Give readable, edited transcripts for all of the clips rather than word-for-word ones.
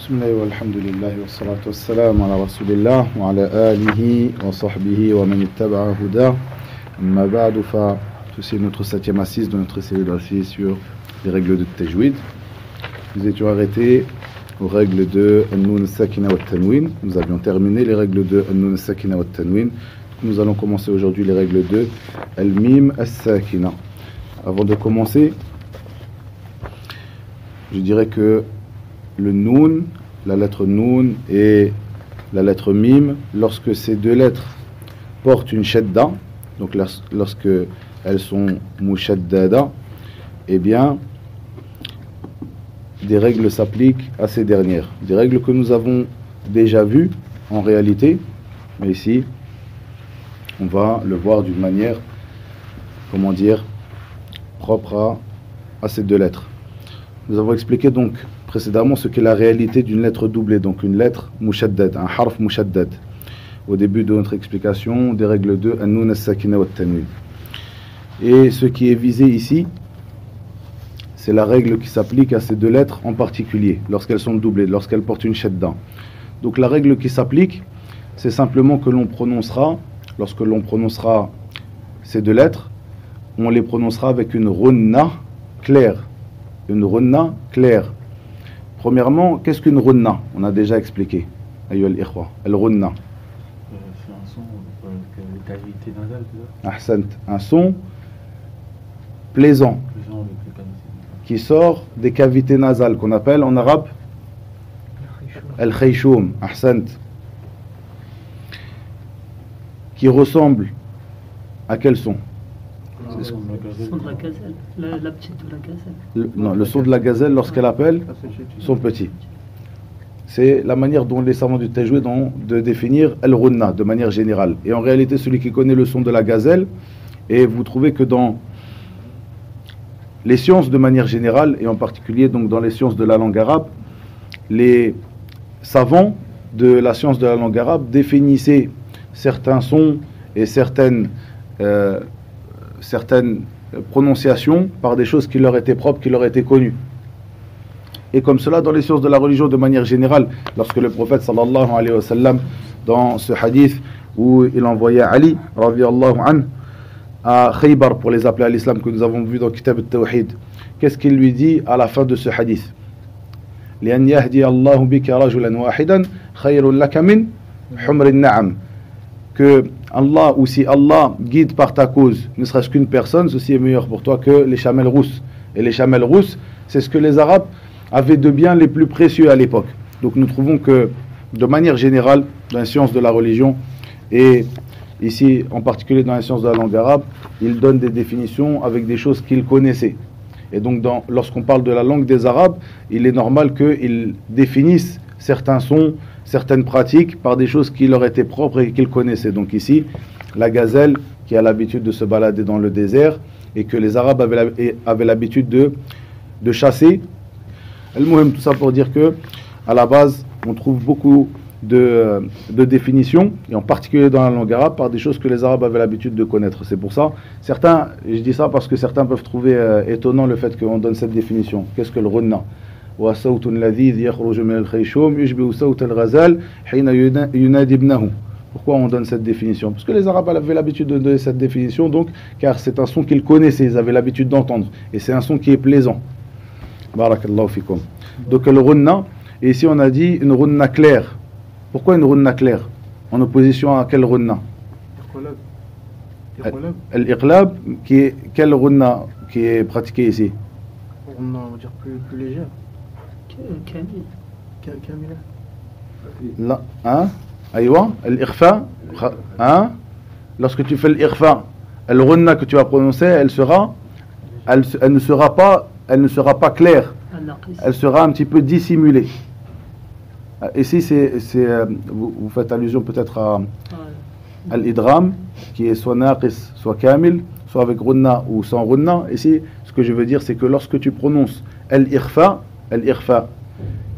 بسم الله والحمد لله والصلاة والسلام على رسول الله وعلى آله وصحبه ومن اتبع هداه أما بعد c'est notre 7e assise de notre série d'assises sur les règles de Tajwid. Nous étions arrêtés aux règles de An-Nun Sakina wa Tanwin. Nous avions terminé les règles de An-Nun Sakina wa Tanwin. Nous allons commencer aujourd'hui les règles de Al-Mim As-Sakina. Avant de commencer, je dirais que le Nun, la lettre Nun et la lettre Mim, lorsque ces deux lettres portent une shadda, donc lorsque elles sont mushaddada, eh bien, des règles s'appliquent à ces dernières. Des règles que nous avons déjà vues en réalité, mais ici, on va le voir d'une manière, comment dire, propre à ces deux lettres. Nous avons expliqué donc précédemment ce qu'est la réalité d'une lettre doublée, donc une lettre mushaddad, un harf mushaddad. Au début de notre explication des règles de An-Nun As-Sakina wa Tanwin. Et ce qui est visé ici, c'est la règle qui s'applique à ces deux lettres en particulier, lorsqu'elles sont doublées, lorsqu'elles portent une shadda. Donc la règle qui s'applique, c'est simplement que l'on prononcera, lorsque l'on prononcera ces deux lettres, on les prononcera avec une runna claire. Une runna claire. Premièrement, qu'est-ce qu'une runna? On a déjà expliqué. Ayyuha al-ikhwa, al-runna. C'est un son de cavité nasale, c'est ça? Ahsant, un son plaisant qui sort des cavités nasales qu'on appelle en arabe al-khayshum. Ahsant, qui ressemble à quel son? Le son de la gazelle, la petite de la gazelle. Non, le son de la gazelle lorsqu'elle appelle son petit. C'est la manière dont les savants du Tajwid ont de définir al-runna de manière générale. Et en réalité, celui qui connaît le son de la gazelle, et vous trouvez que dans les sciences de manière générale, et en particulier donc dans les sciences de la langue arabe, les savants de la science de la langue arabe définissaient certains sons et certaines prononciations par des choses qui leur étaient propres, qui leur étaient connues. Et comme cela, dans les sciences de la religion de manière générale, lorsque le prophète sallallahu alayhi wa sallam, dans ce hadith où il envoyait Ali radiyallahu anhu à Khaybar pour les appeler à l'islam que nous avons vu dans Kitab al-Tawhid, qu'est-ce qu'il lui dit à la fin de ce hadith? لأن يهدي الله بك رجلا واحدا خير لك من حمر النعم. Que Allah, ou si Allah guide par ta cause ne serait-ce qu'une personne, ceci est meilleur pour toi que les chamelles rousses. Et les chamelles rousses, c'est ce que les Arabes avaient de biens les plus précieux à l'époque. Donc nous trouvons que de manière générale, dans les sciences de la religion, et ici en particulier dans les sciences de la langue arabe, ils donnent des définitions avec des choses qu'ils connaissaient. Et donc lorsqu'on parle de la langue des Arabes, il est normal qu'ils définissent certains sons, certaines pratiques par des choses qui leur étaient propres et qu'ils connaissaient. Donc ici, la gazelle qui a l'habitude de se balader dans le désert et que les Arabes avaient l'habitude de chasser. Al-Muhim, tout ça pour dire que à la base, on trouve beaucoup de définitions, et en particulier dans la langue arabe, par des choses que les Arabes avaient l'habitude de connaître. C'est pour ça, certains, je dis ça parce que certains peuvent trouver étonnant le fait qu'on donne cette définition. Qu'est-ce que le runna? وصوت لذيذ يخرج من الخيشوم يشبه صوت الغزال حين ينادي ابنه. Pourquoi on donne cette définition? Parce que les Arabes avaient l'habitude de donner cette définition, donc, car c'est un son qu'ils connaissaient, ils avaient l'habitude d'entendre, et c'est un son qui est plaisant. Barakallahu fikum. Donc le runna, et ici on a dit une runna claire. Pourquoi une runna claire? En opposition à quel runna? Al-iqlab, quel runna qui est pratiqué ici? Runna, on va dire plus légère. Là, hein? Aïwa, al-ikhfa, hein? Lorsque tu fais l'ikhfa, al-runna que tu vas prononcer, elle ne sera pas claire. Elle sera un petit peu dissimulée. Ici, vous faites allusion peut-être à al-idram, qui est soit naqis, soit kamil, soit avec runna ou sans runna. Ici, ce que je veux dire, c'est que lorsque tu prononces al-ikhfa,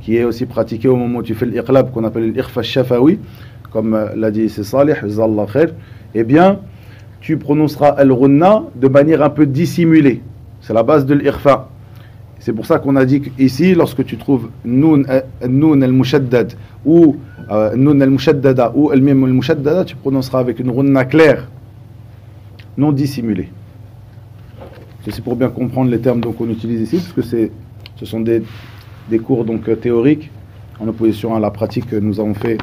qui est aussi pratiqué au moment où tu fais l'iqlab, qu'on appelle l'ikhfa shafawi, comme l'a dit ici Salih, Jazallah khair, eh bien, tu prononceras al-runna de manière un peu dissimulée. C'est la base de l'ikhfa. C'est pour ça qu'on a dit qu'ici, lorsque tu trouves Noun al-Mushaddad ou Noun al-Mushaddada ou al-Mim al-Mushaddada, tu prononceras avec une runna claire, non dissimulée. C'est pour bien comprendre les termes qu'on utilise ici, parce que ce sont des cours donc, théoriques, en opposition à la pratique que nous avons fait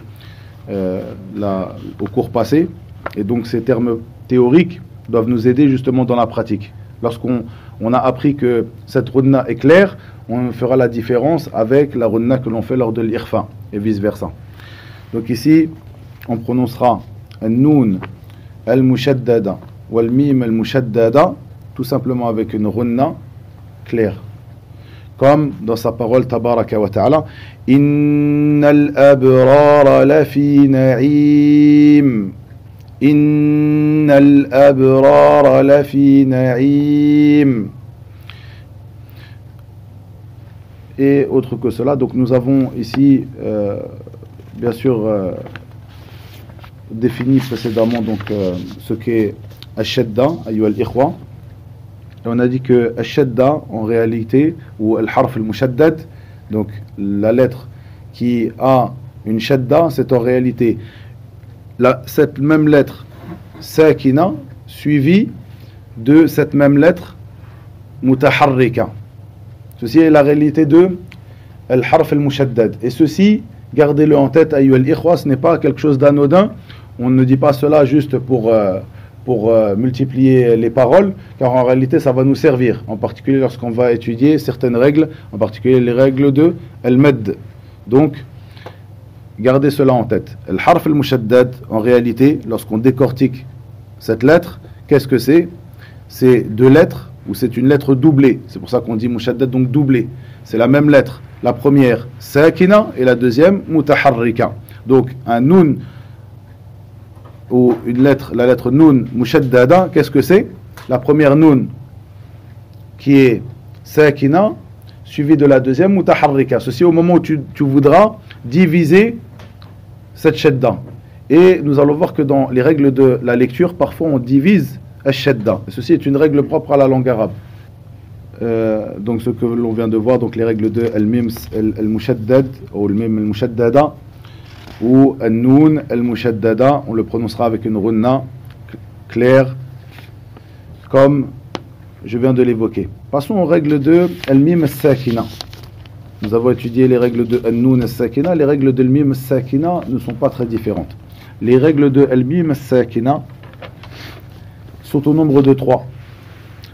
au cours passé. Et donc ces termes théoriques doivent nous aider justement dans la pratique. Lorsqu'on a appris que cette runna est claire, on fera la différence avec la runna que l'on fait lors de l'irfa et vice versa. Donc ici, on prononcera al-noun al-mushaddada ou al-mim al-mushaddada tout simplement avec une runna claire. Comme dans sa parole tabaraka wa ta'ala, innal abrara lafi na'im. Innal abrara lafi na'im. Et autre que cela, donc nous avons ici bien sûr défini précédemment donc ce qu'est al-shadda, ayyuha al-ikhwa. Et on a dit que al-shadda en réalité, ou al-harf al-mushaddad, donc la lettre qui a une shadda, c'est en réalité cette même lettre sakina suivie de cette même lettre mutaharrika. Ceci est la réalité de al-harf al-mushaddad. Et ceci, gardez-le en tête, ayyuha al-ikhwa, ce n'est pas quelque chose d'anodin. On ne dit pas cela juste pour multiplier les paroles, car en réalité ça va nous servir, en particulier lorsqu'on va étudier certaines règles, en particulier les règles de al-mad. Donc, gardez cela en tête. Al-harf al-mushaddad, en réalité, lorsqu'on décortique cette lettre, qu'est-ce que c'est? C'est deux lettres, ou c'est une lettre doublée. C'est pour ça qu'on dit mushaddad, donc doublée. C'est la même lettre. La première, sakina, et la deuxième, mutaharrika. Donc, un noun, ou la lettre noun mushaddada, qu'est-ce que c'est? La première noun qui est sakina, suivie de la deuxième mutaharrika. Ceci au moment où tu voudras diviser cette shadda. Et nous allons voir que dans les règles de la lecture, parfois on divise al-shadda. Ceci est une règle propre à la langue arabe. Donc ce que l'on vient de voir, donc les règles de al-mim al-mushaddad ou al-mim al-mushaddada ou al-noun al-mushaddada, on le prononcera avec une runna claire comme je viens de l'évoquer. Passons aux règles de al-mim al-sakina. Nous avons étudié les règles de al-noun al-sakina. Les règles de al-mim al-sakina ne sont pas très différentes. Les règles de al-mim al-sakina sont au nombre de 3.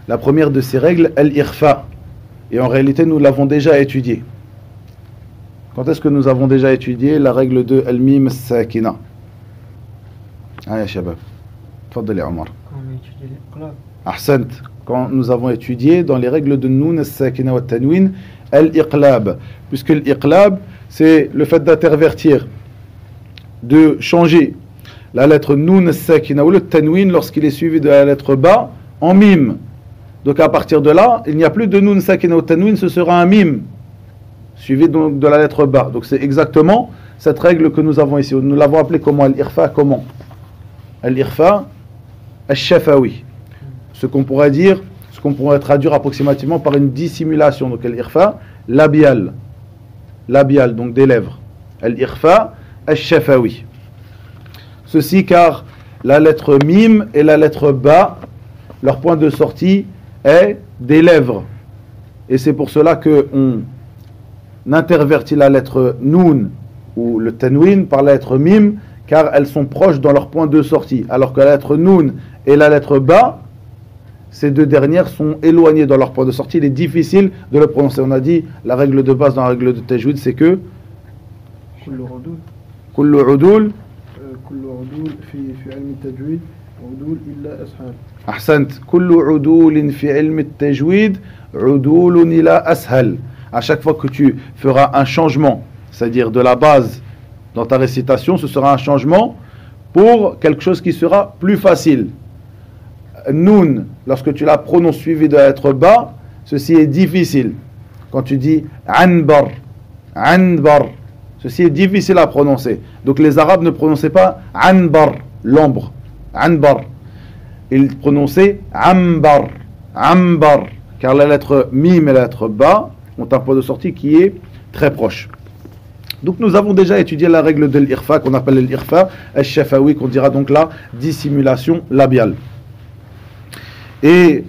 La première de ces règles, al-irfa. Et en réalité, nous l'avons déjà étudiée. Quand est-ce que nous avons déjà étudié la règle de al-mim al-sakina? Ah, ya shabab. Tfaddali Omar. Quand on a étudié l'iqlab. Ahsant. Quand nous avons étudié dans les règles de noun al-sakina wa tanwin, al-iqlab. Puisque l'iqlab, c'est le fait d'intervertir, de changer la lettre noun al-sakina ou le tanwin lorsqu'il est suivi de la lettre ba en mim. Donc à partir de là, il n'y a plus de noun sakina ou tanwin, ce sera un mim, suivi donc de la lettre ba. Donc c'est exactement cette règle que nous avons ici. Nous l'avons appelée comment? Al-irfa, comment? Al-irfa al-shafawi. Ce qu'on pourrait dire, ce qu'on pourrait traduire approximativement par une dissimulation. Donc al-irfa labial, donc des lèvres. Al-irfa al-shafawi. Ceci car la lettre mim et la lettre ba, leur point de sortie est des lèvres. Et c'est pour cela qu'on intervertit la lettre noun ou le tanwin par la lettre mim, car elles sont proches dans leur point de sortie. Alors que la lettre noun et la lettre ba, ces deux dernières sont éloignées dans leur point de sortie. Il est difficile de le prononcer. On a dit, la règle de base dans la règle de tajwid, c'est que kullu udul في علم التجويد عدول إلا أسهل. أحسنت. كل عدول في علم التجويد عدول إلى أسهل. À chaque fois que tu feras un changement, c'est-à-dire de la base dans ta récitation, ce sera un changement pour quelque chose qui sera plus facile. Noun, lorsque tu la prononces suivi de la lettre ba, ceci est difficile. Quand tu dis anbar, ceci est difficile à prononcer. Donc les Arabes ne prononçaient pas anbar, l'ombre, anbar. Ils prononçaient ambar, car la lettre mim et la lettre ba ont un point de sortie qui est très proche. Donc nous avons déjà étudié la règle de l'irfa qu'on appelle l'irfa al-shafawi, qu'on dira donc la dissimulation labiale. Et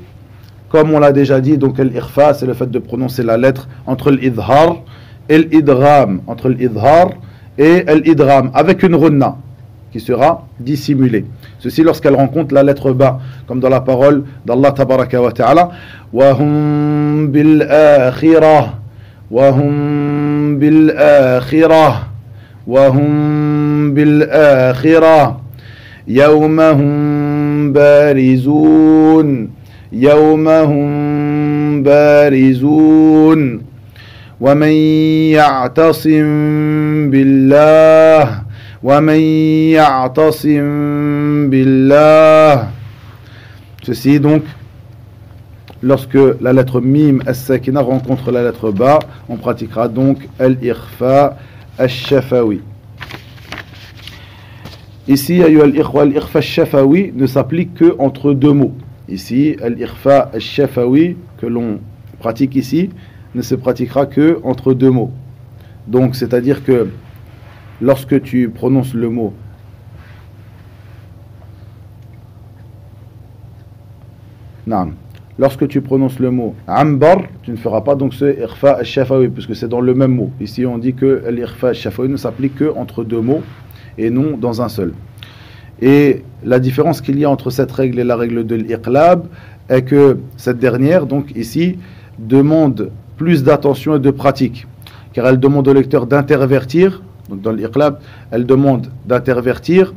comme on l'a déjà dit, donc l'irfa c'est le fait de prononcer la lettre entre l'idhar et l'idgham, entre l'idhar et l'idgham avec une runna qui sera dissimulée. Ceci lorsqu'elle rencontre la lettre ba, comme dans la parole d'Allah tabaraka wa ta'ala, wa hum bil akhirah. وهم بالآخرة وهم بالآخرة يوم هم بارزون يوم هم بارزون ومن يعتصم بالله ومن يعتصم بالله. Ceci donc lorsque la lettre mim as-sakina rencontre la lettre ba, on pratiquera donc al-ikhfa al-shafawi. Ici, al-ikhfa al-shafawi ne s'applique que entre deux mots. Ici, al-ikhfa al-shafawi que l'on pratique ici ne se pratiquera que entre deux mots. Donc, c'est-à-dire que lorsque tu prononces le mot Naam. Lorsque tu prononces le mot ambar, tu ne feras pas donc ce ikhfa al-shafawi, puisque c'est dans le même mot. Ici, on dit que l'ikhfa al-shafawi ne s'applique que entre deux mots et non dans un seul. Et la différence qu'il y a entre cette règle et la règle de l'iqlab est que cette dernière, donc ici, demande plus d'attention et de pratique, car elle demande au lecteur d'intervertir. Donc dans l'iqlab, elle demande d'intervertir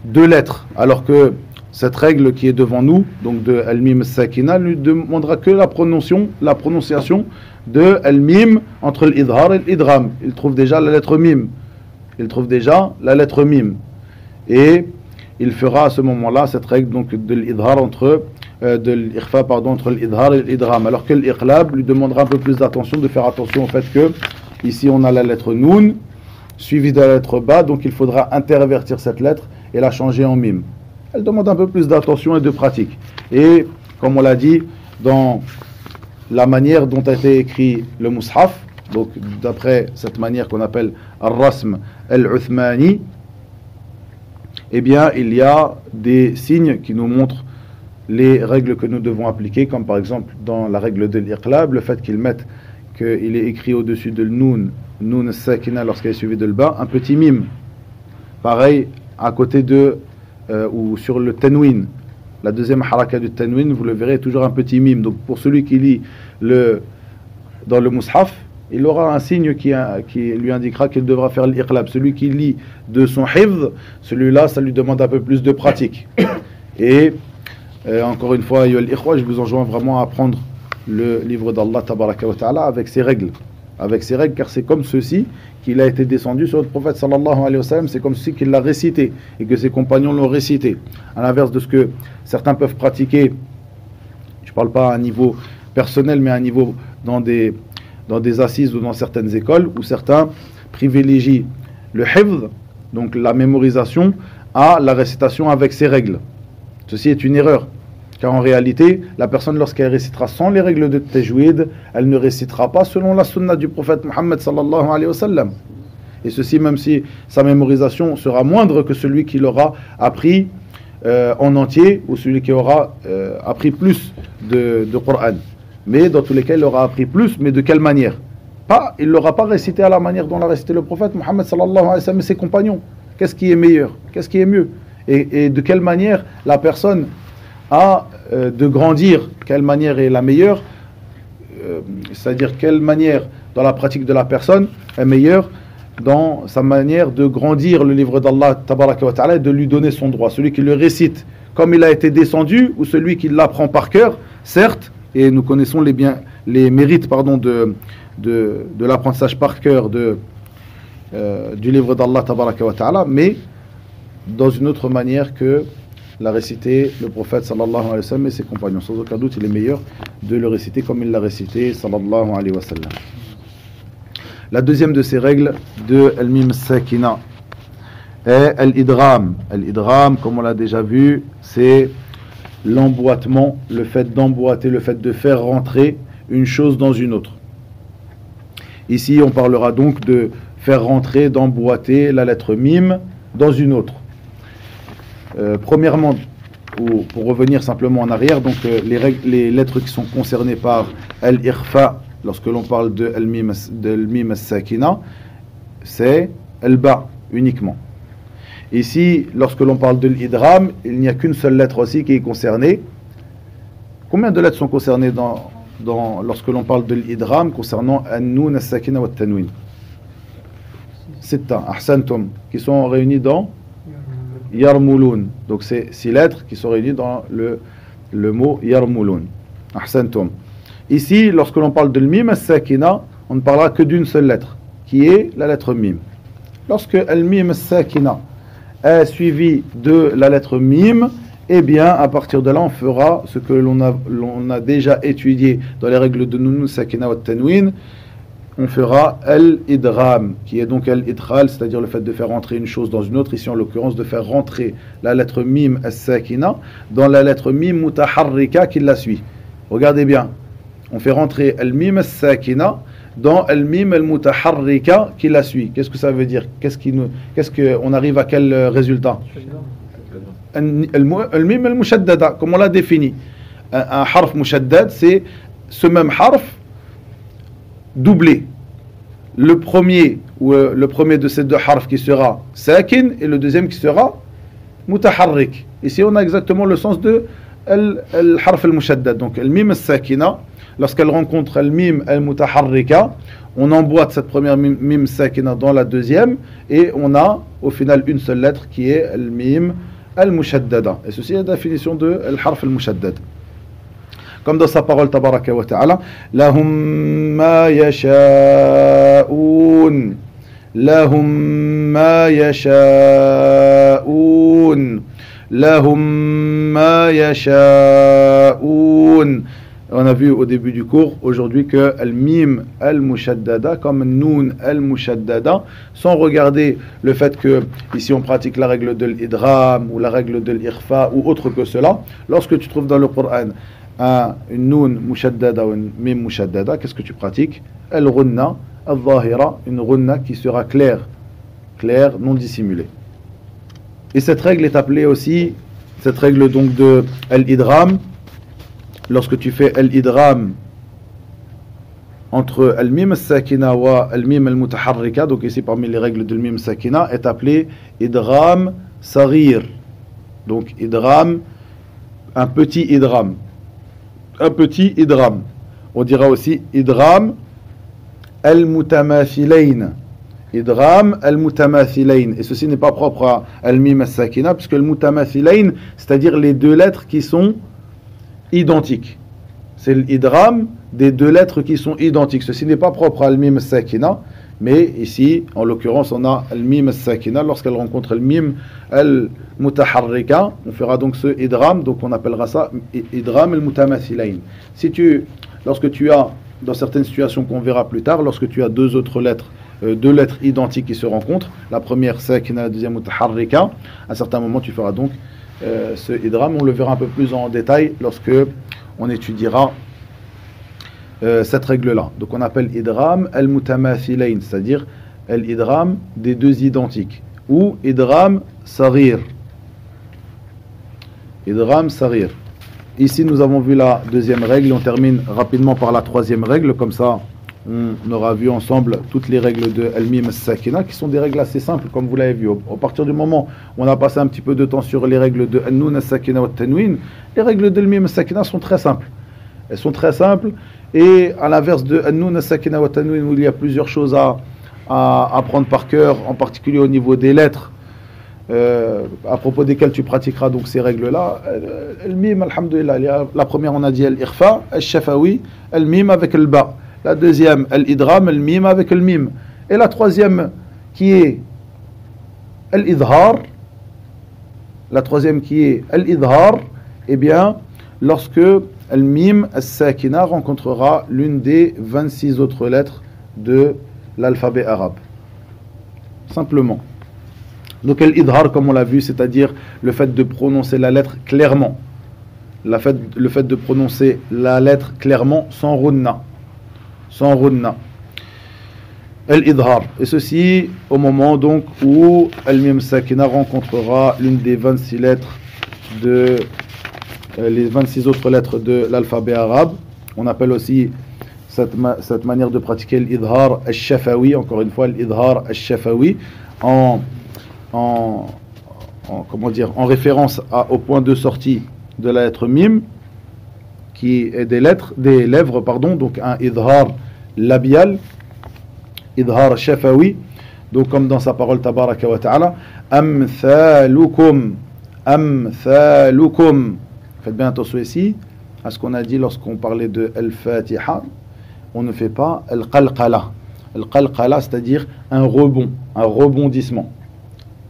deux lettres, alors que cette règle qui est devant nous, donc de al-mim sakina, ne demandera que la prononciation de al-mim entre l'idhar et l'idgham. Il trouve déjà la lettre mim. Et il fera à ce moment-là cette règle donc de l'idhar entre l'idhar et l'idgham. Alors que l'iqlab lui demandera un peu plus d'attention, de faire attention au fait que ici on a la lettre noun suivie de la lettre ba, donc il faudra intervertir cette lettre et la changer en mim. Elle demande un peu plus d'attention et de pratique. Et comme on l'a dit, dans la manière dont a été écrit le mushaf, donc d'après cette manière qu'on appelle al-rasm al-uthmani, eh bien il y a des signes qui nous montrent les règles que nous devons appliquer, comme par exemple dans la règle de l'iqlab, le fait qu'il est écrit au-dessus de noun sakina lorsqu'elle est suivie de l'ba, un petit mim. Pareil à côté de ou sur le tanwin, la deuxième haraka du tanwin, vous le verrez, toujours un petit mime. Donc pour celui qui lit dans le mushaf, il aura un signe qui lui indiquera qu'il devra faire l'iqlab. Celui qui lit de son hifz, celui-là, ça lui demande un peu plus de pratique. Et encore une fois, je vous enjoins vraiment à apprendre le livre d'Allah tabaraka wa ta'ala avec ses règles, car c'est comme ceci qu'il a été descendu sur le prophète sallallahu alayhi wa sallam, c'est comme ceci qu'il l'a récité et que ses compagnons l'ont récité, à l'inverse de ce que certains peuvent pratiquer. Je ne parle pas à un niveau personnel, mais à un niveau dans des assises ou dans certaines écoles, où certains privilégient le hifz, donc la mémorisation, à la récitation avec ses règles. Ceci est une erreur, car en réalité, la personne, lorsqu'elle récitera sans les règles de tajwid, elle ne récitera pas selon la sunna du prophète Muhammad sallallahu alayhi wa sallam. Et ceci, même si sa mémorisation sera moindre que celui qui l'aura appris en entier, ou celui qui aura appris plus de Coran. Mais dans tous les cas, il aura appris plus, mais de quelle manière? Il ne l'aura pas récité à la manière dont l'a récité le prophète Muhammad sallallahu alayhi wa sallam et ses compagnons. Qu'est-ce qui est meilleur? Qu'est-ce qui est mieux? Et de quelle manière la personne a de grandir, quelle manière est la meilleure, c'est-à-dire quelle manière dans la pratique de la personne est meilleure dans sa manière de grandir le livre d'Allah tabaraka wa ta'ala et de lui donner son droit. Celui qui le récite comme il a été descendu ou celui qui l'apprend par cœur, certes, et nous connaissons les mérites de l'apprentissage par cœur du livre d'Allah tabaraka wa ta'ala, mais dans une autre manière que l'a récité le prophète sallallahu alayhi wa sallam et ses compagnons. Sans aucun doute, il est meilleur de le réciter comme il l'a récité sallallahu alayhi wa sallam. La deuxième de ces règles de al-mim sakina est al-idgham. Al-idgham, comme on l'a déjà vu, c'est l'emboîtement, le fait d'emboîter, le fait de faire rentrer une chose dans une autre. Ici, on parlera donc de faire rentrer, d'emboîter la lettre mim dans une autre. Premièrement, pour revenir simplement en arrière, donc les lettres qui sont concernées par al-ikhfa, lorsque l'on parle de al-mim as-sakina, c'est al-ba uniquement. Ici, lorsque l'on parle de l'idram, il n'y a qu'une seule lettre aussi qui est concernée. Combien de lettres sont concernées lorsque l'on parle de l'idram concernant an-nun as-sakina wa at-tanwin? Sitta, ahsantum, qui sont réunis dans yarmulun. Donc c'est 6 lettres qui sont réunies dans le mot yarmulun. Ahsantum. Ici, lorsque l'on parle de l'mim as-sakina, on ne parlera que d'une seule lettre, qui est la lettre mim. Lorsque al-mim as-sakina est suivi de la lettre mim, eh bien, à partir de là, on fera ce que l'on a déjà étudié dans les règles de nun sakina wa tanwin. On fera al-idram, qui est donc al-idkhal, c'est-à-dire le fait de faire rentrer une chose dans une autre, ici en l'occurrence de faire rentrer la lettre mim as-sakina dans la lettre mim mutaharrika qui la suit. Regardez bien, on fait rentrer al-mim as-sakina dans al-mim al-mutaharrika qui la suit. Qu'est-ce que ça veut dire? On arrive à quel résultat? Al-mim al-mushaddada, comme on l'a défini. Un harf mushaddad, c'est ce même harf doublé. Le premier de ces deux harfs qui sera sakin et le deuxième qui sera mutaharrik. Ici on a exactement le sens de al-harf al-mushaddad. Donc al-mim as-sakina, lorsqu'elle rencontre al-mim al-mutaharrika, on emboîte cette première mim sakina dans la deuxième et on a au final une seule lettre qui est al-mim al-mushaddada. Et ceci est la définition de al-harf al-mushaddad. Comme dans sa parole tabaraka wa ta'ala, lahum ma yasha'un, lahum ma yasha'un, lahum ma yasha'un. On a vu au début du cours aujourd'hui que al-mim al-mushaddada comme noun al-mushaddada, sans regarder le fait que ici on pratique la règle de l'idram ou la règle de l'ikhfa ou autre que cela. Lorsque tu trouves dans le Coran une noun mushaddada ou une mim mushaddada, qu'est-ce que tu pratiques? Al-ghunna al-zahira, une ghunna qui sera claire, non dissimulée. Et cette règle est appelée aussi, cette règle donc de al-idram, lorsque tu fais al-idram entre al-mim al-sakina wa al-mim al-mutaharrika, donc ici parmi les règles de al-mim al-sakina, est appelé idram saghir. Donc idram, un petit idram. Un petit idram. On dira aussi idram al-mutamathilayn. Idram al-mutamathilayn. Et ceci n'est pas propre à al-mim al-sakina, puisque al-mutamathilayn, c'est-à-dire les deux lettres qui sont identiques. C'est l'idram des deux lettres qui sont identiques. Ceci n'est pas propre à al-mim al-sakina, mais ici, en l'occurrence, on a al-mim al-sakina. Lorsqu'elle rencontre al-mim al-mutaharrika, on fera donc ce idram, donc on appellera ça idram al-mutamathilayn. Lorsque tu as, dans certaines situations qu'on verra plus tard, lorsque tu as deux lettres identiques qui se rencontrent, la première sakina, la deuxième mutaharrika, à un certain moment tu feras donc ce idram. On le verra un peu plus en détail lorsque on étudiera cette règle-là. Donc on appelle idram al-mutamathilayn, c'est-à-dire l'idram des deux identiques, ou idram saghir. Idram saghir. Ici nous avons vu la deuxième règle, on termine rapidement par la troisième règle, comme ça on aura vu ensemble toutes les règles de al-mim as-sakina, qui sont des règles assez simples, comme vous l'avez vu. À partir du moment où on a passé un petit peu de temps sur les règles de an-nun as-sakina wa tanwin, les règles de al-mim as-sakina sont très simples. Elles sont très simples, et à l'inverse de an-nun as-sakina wa tanwin, où il y a plusieurs choses à apprendre par cœur, en particulier au niveau des lettres, à propos desquelles tu pratiqueras donc ces règles-là. Al-mim, alhamdulillah, la première on a dit al-ikhfa, al-shafawi, al-mim avec al-ba. La deuxième, al-idram, al-mim avec al-mim. Et la troisième, qui est al-idhar, eh bien, lorsque al-mim as-sakina rencontrera l'une des 26 autres lettres de l'alphabet arabe. Simplement. Donc al-idhar, comme on l'a vu, c'est-à-dire le fait de prononcer la lettre clairement. le fait de prononcer la lettre clairement sans runna. Sans runna. Al-idhar. Et ceci au moment donc où al-mim sakina rencontrera l'une des 26 lettres de les 26 autres lettres de l'alphabet arabe. On appelle aussi cette manière de pratiquer l'idhar al-shafawi, encore une fois l'idhar al-shafawi, en référence au point de sortie de la lettre mim, qui est des lèvres, donc un idhar labial, idhar shafawi, donc comme dans sa parole tabaraka wa ta'ala, amthalukum, amthalukum. Faites bien attention ici à ce qu'on a dit lorsqu'on parlait de al-fatiha. On ne fait pas al-qalqala. Al-qalqala, c'est-à-dire un rebondissement.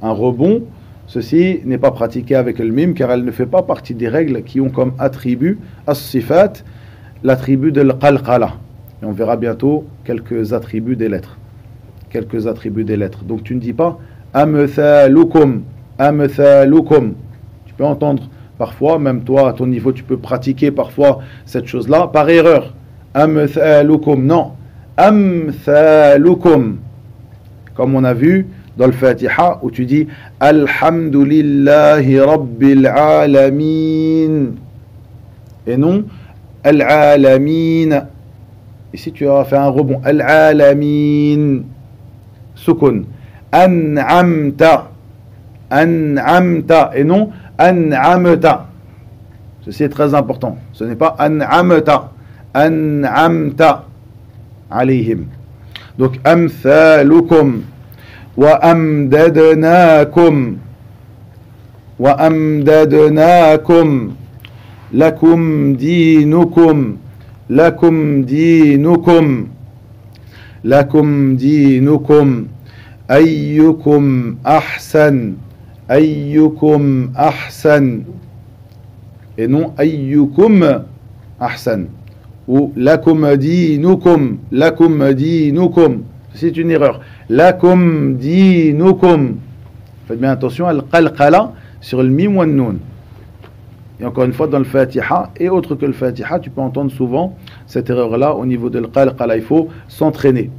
Un rebond, ceci n'est pas pratiqué avec le mim, car elle ne fait pas partie des règles qui ont comme attribut, as-sifat, l'attribut de al-qalqala. Et on verra bientôt quelques attributs des lettres. Donc tu ne dis pas amthalukum, amthalukum. Tu peux entendre parfois, même toi à ton niveau, tu peux pratiquer parfois cette chose-là par erreur. Amthalukum, non. Amthalukum. Comme on a vu dans le Fatiha où tu dis Alhamdulillahi Rabbil Alamin. Et non Al-Alamin. Ici tu as fait un rebond. Al-Alamin. Sukun. An'amta. An'amta. Et non An'amta. Ceci est très important. Ce n'est pas An'amta. An'amta. Alayhim. Donc amthalukum. Wa amdadnakum. Wa amdadnakum. Lakum dinukum. Lakum dinukum. Lakum dinukum. Ayyukum ahsan. Ayyukum ahsan. Et non ayyukum ahsan. Ou lakum dinukum. Lakum dinukum. C'est une erreur. Lakum dinukum. Faites bien attention à al-qalqala sur le mim ou le noun. Et encore une fois, dans le Fatiha et autre que le Fatiha, tu peux entendre souvent cette erreur-là au niveau de l'qalqala. Il faut s'entraîner.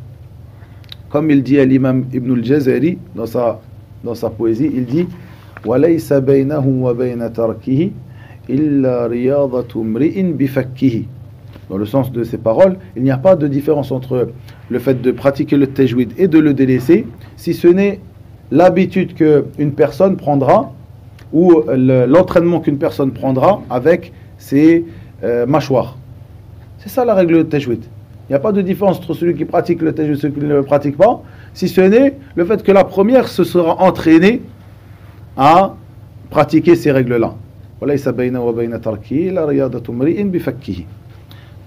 Comme il dit à l'imam Ibn al-Jazari dans sa poésie, il dit وَلَيْسَ بَيْنَهُ وَبَيْنَ تَرْكِهِ إِلَّا رِيَاضَةُ امْرِئٍ بِفَكِّهِ. Dans le sens de ces paroles, il n'y a pas de différence entre le fait de pratiquer le tajwid et de le délaisser, si ce n'est l'habitude qu'une personne prendra ou l'entraînement qu'une personne prendra avec ses mâchoires. C'est ça la règle du tajwid. Il n'y a pas de différence entre celui qui pratique le tajwid et celui qui ne le pratique pas, si ce n'est le fait que la première se sera entraînée à pratiquer ces règles-là.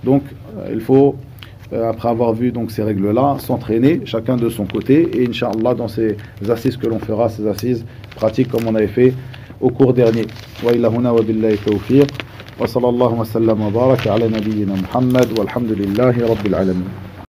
Donc, il faut, après avoir vu donc ces règles-là, s'entraîner, chacun de son côté, et Inch'Allah, dans ces assises que l'on fera, ces assises pratiques comme on avait fait au cours dernier. Wa ila huna wa billahi tawfiq, wa sallallahu wa sallam wa baraka ala nabiyyina Muhammad, walhamdulillahi rabbil alamin.